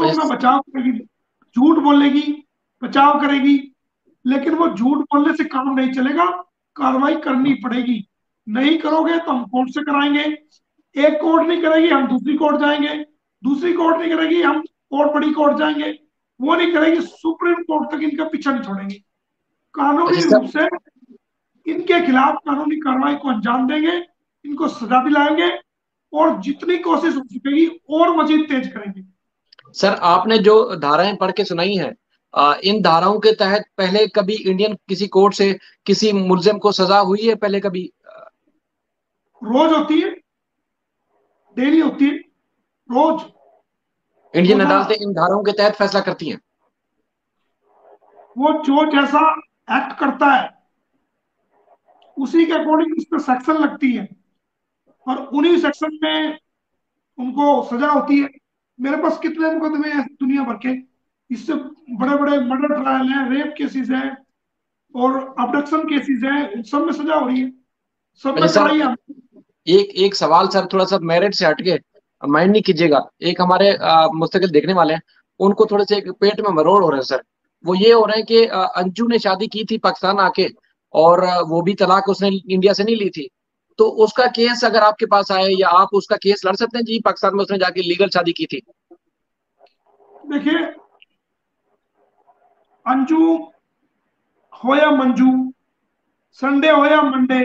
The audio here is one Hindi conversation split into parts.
तो अपना बचाव करेगी, झूठ बोलेगी, बचाव करेगी, लेकिन वो झूठ बोलने से काम नहीं चलेगा, कार्रवाई करनी पड़ेगी। नहीं करोगे तो हम कोर्ट से कराएंगे, एक कोर्ट नहीं करेगी हम दूसरी कोर्ट जाएंगे, दूसरी कोर्ट नहीं करेगी हम और बड़ी कोर्ट जाएंगे, वो नहीं करेगी सुप्रीम कोर्ट तक इनका पीछा नहीं छोड़ेंगे। कानूनी अच्छा रूप सर। से इनके खिलाफ कानूनी कार्रवाई को अंजाम देंगे, इनको सजा दिलाएंगे, और जितनी कोशिश हो सकेगी और मजीद तेज करेंगे। सर आपने जो धाराएं पढ़ के सुनाई हैं, इन धाराओं के तहत पहले कभी इंडियन किसी कोर्ट से किसी मुलजिम को सजा हुई है पहले कभी? रोज होती है, डेली होती है, रोज। इंडियन रोजा, अदालतें इन धाराओं के तहत फैसला करती हैं? वो जो जैसा एक्ट करता है उसी के अकॉर्डिंग उस पर सेक्शन लगती है, और उन्हीं सेक्शन में उनको सजा होती है। मेरे पास कितने मुकदमे हैं दुनिया भर के, इससे बड़े बड़े मर्डर ट्रायल हैं, रेप केसेस हैं, और अबडक्शन केसेस हैं, उन सब में सजा हो रही है, सब अच्छा में सर, कराई है। एक एक सवाल सर, थोड़ा सा मेरिट से हटके, माइंड नहीं कीजिएगा। एक हमारे मुस्तकिल देखने वाले हैं, उनको थोड़े से एक पेट में मरोड़ हो रहे हैं सर। वो ये हो रहे हैं कि अंजू ने शादी की थी पाकिस्तान आके, और वो भी तलाक उसने इंडिया से नहीं ली थी। तो उसका केस अगर आपके पास आए, या आप उसका केस लड़ सकते हैं जी, पाकिस्तान में उसने जाके लीगल शादी की थी। देखिए, अंजू हो या मंजू, संडे हो या मंडे,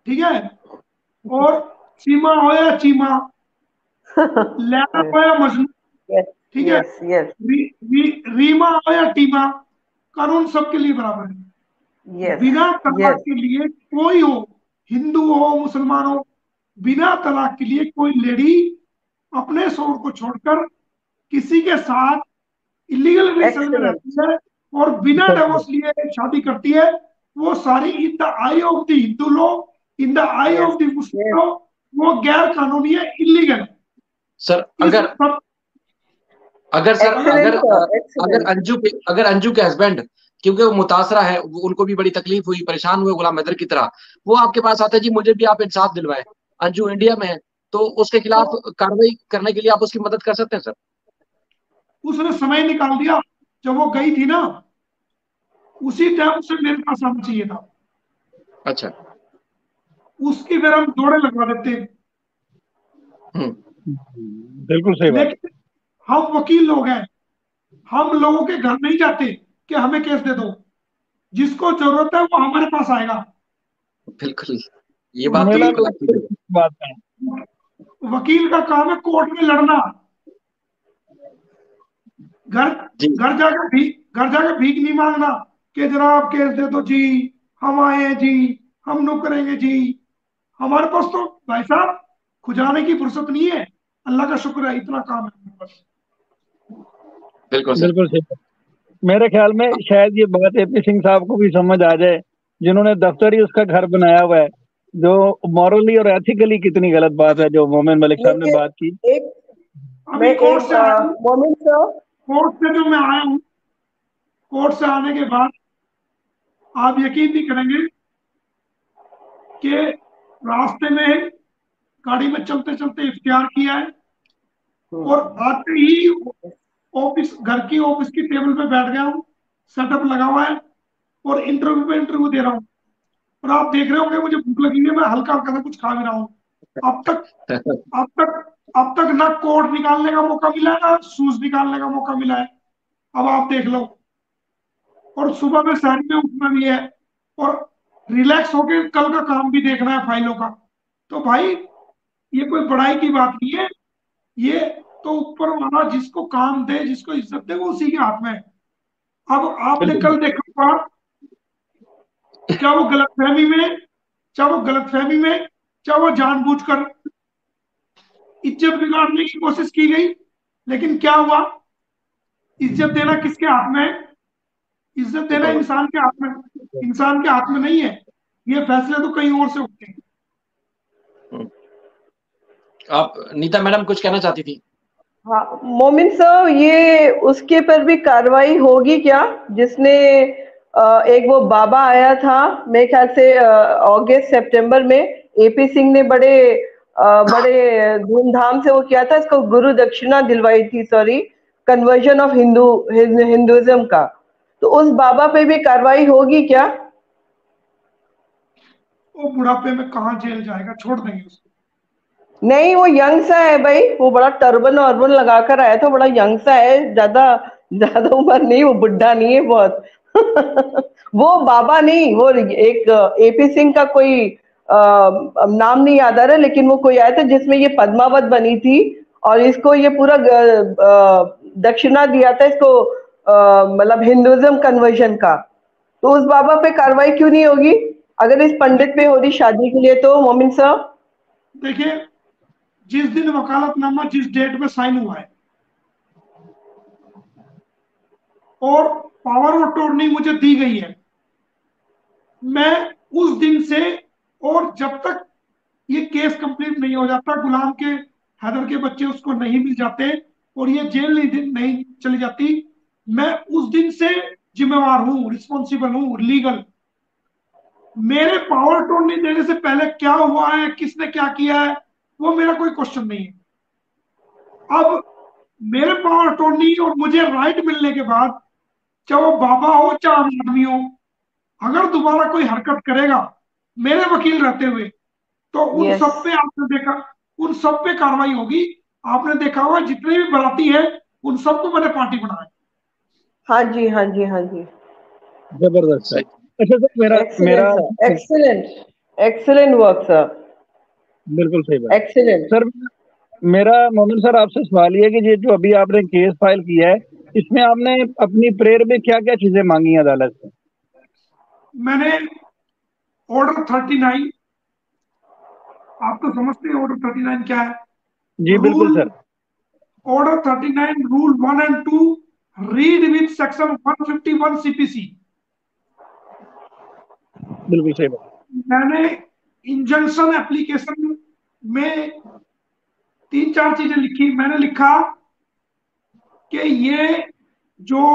ठीक है, और सीमा हो या चीमा, लैला Yes, हो या मजनू, yes, ठीक है, yes, yes, रीमा हो या टीमा, कानून सबके लिए बराबर है। yes, बिना तलाक yes, के लिए कोई हो, हिंदू हो मुसलमान हो, बिना तलाक के लिए कोई लेडी अपने शोहर को छोड़कर किसी के साथ इलीगल रिलेशन में excellent. रहती है और बिना डिवोर्स लिए शादी करती है, वो सारी in the I of the Hindu law, in the I Yes, of the Muslim yes, law, वो गैर कानूनी है, इलीगल है। सर इस अगर सब, अगर सर excellent, sir, अगर excellent. अंजू के हस्बैंड, क्योंकि वो मुतासरा है, उनको भी बड़ी तकलीफ हुई, परेशान हुए गुलाम हैदर की तरह, वो आपके पास आते हैं जी मुझे भी आप इंसाफ दिलवाएं, अंजू इंडिया में है, तो उसके खिलाफ तो कार्रवाई करने के लिए आप उसकी मदद कर सकते हैं सर? उसने समय निकाल दिया, जब वो गई थी ना उसी टाइम उसे मेरे पास आना चाहिए था, अच्छा। उसकी फिर हम जोड़े लगवा देते। हम्म। बिल्कुल सही बात। लेकिन हम वकील लोग हैं, हम लोगों के घर नहीं जाते कि हमें केस दे दो, जिसको जरूरत है वो हमारे पास आएगा। बिल्कुल, ये बात तो वकील बिल्कुल आपकी सही है। बात है। वकील का काम है कोर्ट में लड़ना, घर जी। घर जाकर भीख नहीं मांगना कि जनाब केस दे दो जी, हम आए हैं जी, हम नो करेंगे जी। हमारे पास तो भाई साहब खुजाने की फुर्सत नहीं है, अल्लाह का शुक्र है इतना काम है हमारे पास। बिल्कुल सर। बिल्कुल सही बात। मेरे ख्याल में शायद ये बात एपी सिंह साहब को भी समझ आ जाए, जिन्होंने दफ्तर ही उसका घर बनाया हुआ है, जो मॉरली और एथिकली कितनी गलत बात है जो मोमिन मलिक साहब ने लेकिन बात की। एक अभी मैं कोर्ट एक से आया हूँ, मोमेंट सर, कोर्ट से जो मैं आया हूँ, कोर्ट से आने के बाद आप यकीन नहीं करेंगे कि रास्ते में गाड़ी में चलते चलते इफ्तियार किया है, और आते ही ऑफिस, घर की ऑफिस की टेबल पे बैठ गया हूँ, सेटअप लगा हुआ है, और इंटरव्यू पे इंटरव्यू दे रहा हूँ। और आप देख रहे होंगे मुझे भूख लगी है, मैं हल्का हल्का सा कुछ खा भी रहा हूँ। अब तक अब तक अब तक ना कोट निकालने का मौका मिला है, ना शूज निकालने का मौका मिला है। अब आप देख लो, और सुबह में शहर में उठना भी है, और रिलैक्स होके कल का काम भी देखना है फाइलों का। तो भाई ये कोई बड़ाई की बात नहीं है, ये तो ऊपर वाला जिसको काम दे, जिसको इज्जत दे, वो उसी के हाथ में है। अब आपने बिल्कुल कल देखा होगा, क्या वो गलतफहमी में, चाहे वो गलतफहमी में, चाहे वो जानबूझकर इज्जत बिगाड़ने की कोशिश की गई, लेकिन क्या हुआ, इज्जत देना किसके हाथ में है? इज्जत देना ऊपर वाला। इंसान के हाथ में, इंसान के हाथ में नहीं है। ये फैसले तो कहीं और से होते हैं। हम्म। आप नीता मैडम कुछ कहना चाहती थी? हाँ मोमिन सर, ये उसके पर भी कार्रवाई होगी क्या, जिसने एक वो बाबा आया था मेरे ख्याल से अगस्त सितंबर में, एपी सिंह ने बड़े धूमधाम से वो किया था, इसको गुरु दक्षिणा दिलवाई थी, सॉरी, कन्वर्जन ऑफ हिंदुइज्म का, तो उस बाबा पे भी कार्रवाई होगी क्या? वो बुढ़ापे में कहाँ जेल जाएगा, छोड़ देंगे उसको। नहीं, वो यंग सा है भाई, वो बड़ा टर्बन ऑर्बन लगाकर आया था, बड़ा यंग सा है, ज्यादा ज्यादा उम्र नहीं, वो बुढ़ा नहीं है बहुत। वो बाबा नहीं, वो एक एपी सिंह का कोई नाम नहीं याद आ रहा, लेकिन वो कोई आया था जिसमें ये पद्मावत बनी थी और इसको ये पूरा दक्षिणा दिया था इसको, मतलब हिंदुइज्म कन्वर्जन का। तो उस बाबा पे कार्रवाई क्यों नहीं होगी अगर इस पंडित पे हो रही शादी के लिए? तो मोमिन साहब देखिए, जिस दिन वकालतनामा जिस डेट में साइन हुआ है और पावर ऑफ अटॉर्नी मुझे दी गई है, मैं उस दिन से और जब तक ये केस कंप्लीट नहीं हो जाता, गुलाम के हैदर के बच्चे उसको नहीं मिल जाते और ये जेल नहीं चली जाती, मैं उस दिन से जिम्मेवार हूं, रिस्पॉन्सिबल हूं, लीगल। मेरे पावर अटॉर्नी देने से पहले क्या हुआ है, किसने क्या किया है, वो मेरा कोई क्वेश्चन नहीं है। अब मेरे पावर अटॉर्नी और मुझे राइट मिलने के बाद, चाहे वो बाबा हो चाहे आम आदमी हो, अगर दोबारा कोई हरकत करेगा मेरे वकील रहते हुए, तो उन यस, सब पे आपने देखा, उन सब पे कार्रवाई होगी। आपने देखा होगा जितने भी बराती हैं उन सबको मैंने पार्टी बनाया। हाँ जी, हाँ जी, हाँ जी, जबरदस्त सर। सही। अच्छा सर, मेरा मेरा excellent sir, excellent, excellent work sir, बिल्कुल सही बात एक्सीलेंट। सर। मेरा मोमिन सर आपसे सवाल ये है कि ये जो अभी आपने केस फाइल किया है, इसमें आपने अपनी प्रेयर में क्या क्या चीजें मांगी हैं अदालत से? मैंने ऑर्डर 39, आप तो समझते हैं ऑर्डर 39 क्या है। जी बिल्कुल rule sir. Order 39 rule 1 and 2 read with section 151 CPC. बिल्कुल सही बात। मैंने इंजंक्शन एप्लीकेशन में 3-4 चीजें लिखी। मैंने लिखा कि ये जो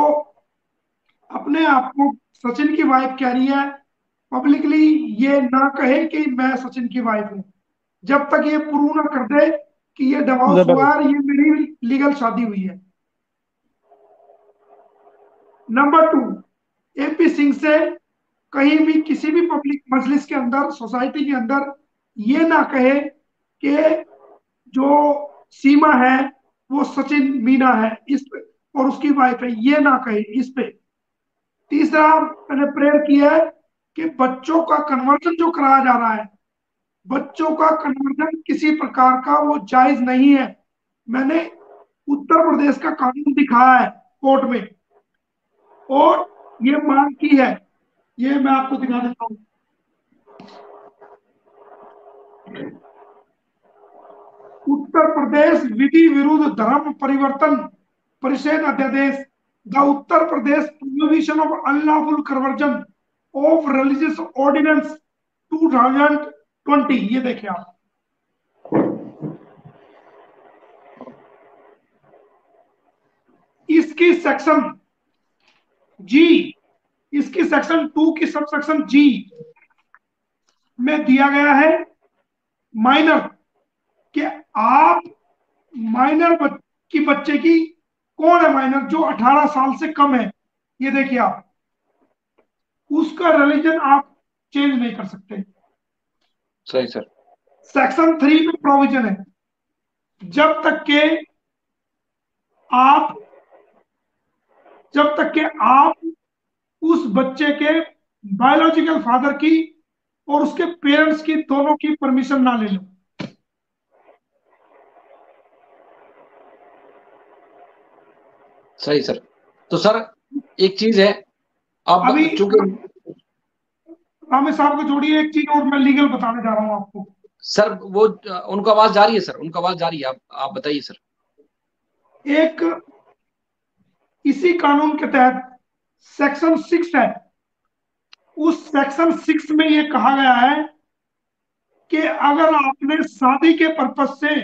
अपने आप को सचिन की वाइफ कह रही है, पब्लिकली ये ना कहे कि मैं सचिन की वाइफ हूं, जब तक ये प्रूव ना कर दे कि ये डिवोर्स हुआ है और जबरदस्त। ये मेरी लीगल शादी हुई है। नंबर 2, एपी सिंह से कहीं भी किसी भी पब्लिक मजलिस के अंदर, सोसाइटी के अंदर ये ना कहे कि जो सीमा है वो सचिन मीना है इस पे और उसकी वाइफ है, ये ना कहे इस पे। तीसरा, मैंने प्रेयर किया है कि बच्चों का कन्वर्जन जो कराया जा रहा है, बच्चों का कन्वर्जन किसी प्रकार का वो जायज नहीं है। मैंने उत्तर प्रदेश का कानून दिखाया है कोर्ट में और ये मांग की है। ये मैं आपको दिखा देता हूं। उत्तर प्रदेश विधि विरुद्ध धर्म परिवर्तन परिषद अध्यादेश, the Uttar Pradesh prohibition of unlawful conversion of religious ordinance 2020। ये देखिए आप, इसकी सेक्शन जी, इसकी सेक्शन 2 की सब सेक्शन जी में दिया गया है माइनर, कि आप माइनर की बच्चे की, कौन है माइनर, जो 18 साल से कम है, ये देखिए आप, उसका रिलीजन आप चेंज नहीं कर सकते। सही सर। सेक्शन 3 में प्रोविजन है, जब तक के आप जब तक के आप उस बच्चे के बायोलॉजिकल फादर की और उसके पेरेंट्स की दोनों की परमिशन ना ले लो। सही सर। तो सर एक चीज है, अब अभी चूंकि रामे साहब को जोड़िए एक चीज और मैं लीगल बताने जा रहा हूं आपको। सर वो उनका आवाज जा रही है सर, उनका आवाज जा रही है, आप बताइए सर। एक इसी कानून के तहत सेक्शन 6 है, उस सेक्शन 6 में यह कहा गया है कि अगर आपने शादी के पर्पज से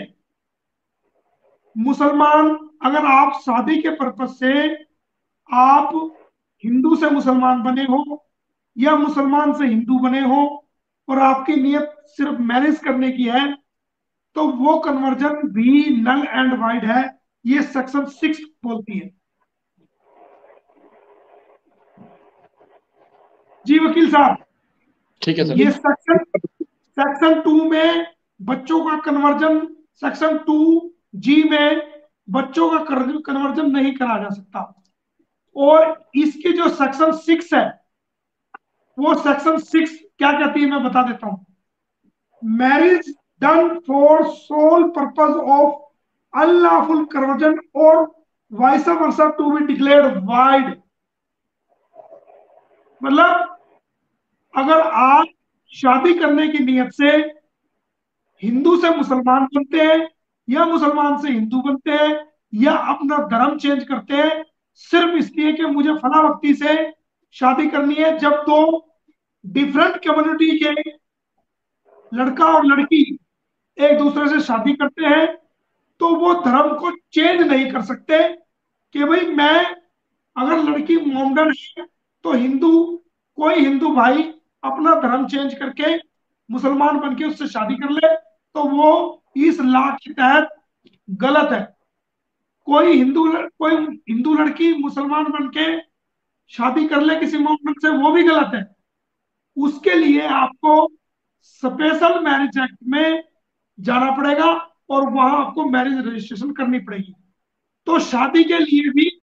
मुसलमान, अगर आप शादी के पर्पज से आप हिंदू से मुसलमान बने हो या मुसलमान से हिंदू बने हो और आपकी नीयत सिर्फ मैरिज करने की है, तो वो कन्वर्जन भी नल एंड वाइड है, ये सेक्शन 6 बोलती है। जी वकील साहब, ठीक है सर। ये सेक्शन 2 में बच्चों का कन्वर्जन, सेक्शन 2G में बच्चों का कन्वर्जन नहीं करा जा सकता। और इसकी जो सेक्शन 6 है, वो सेक्शन 6 क्या कहती है मैं बता देता हूं। Marriage done for sole purpose of unlawful conversion or vice versa to be declared void. मतलब अगर आप शादी करने की नियत से हिंदू से मुसलमान बनते हैं या मुसलमान से हिंदू बनते हैं या अपना धर्म चेंज करते हैं सिर्फ इसलिए कि मुझे फला व्यक्ति से शादी करनी है, जब दो डिफरेंट कम्युनिटी के लड़का और लड़की एक दूसरे से शादी करते हैं, तो वो धर्म को चेंज नहीं कर सकते कि भाई मैं, अगर लड़की मोमडन है तो हिंदू, कोई हिंदू भाई अपना धर्म चेंज करके मुसलमान बन के उससे शादी कर ले तो वो इस लॉ के तहत गलत है। कोई हिंदू लड़की मुसलमान बन के शादी कर ले किसी मोमडन से, वो भी गलत है। उसके लिए आपको स्पेशल मैरिज एक्ट में जाना पड़ेगा और वहां आपको मैरिज रजिस्ट्रेशन करनी पड़ेगी। तो शादी के लिए भी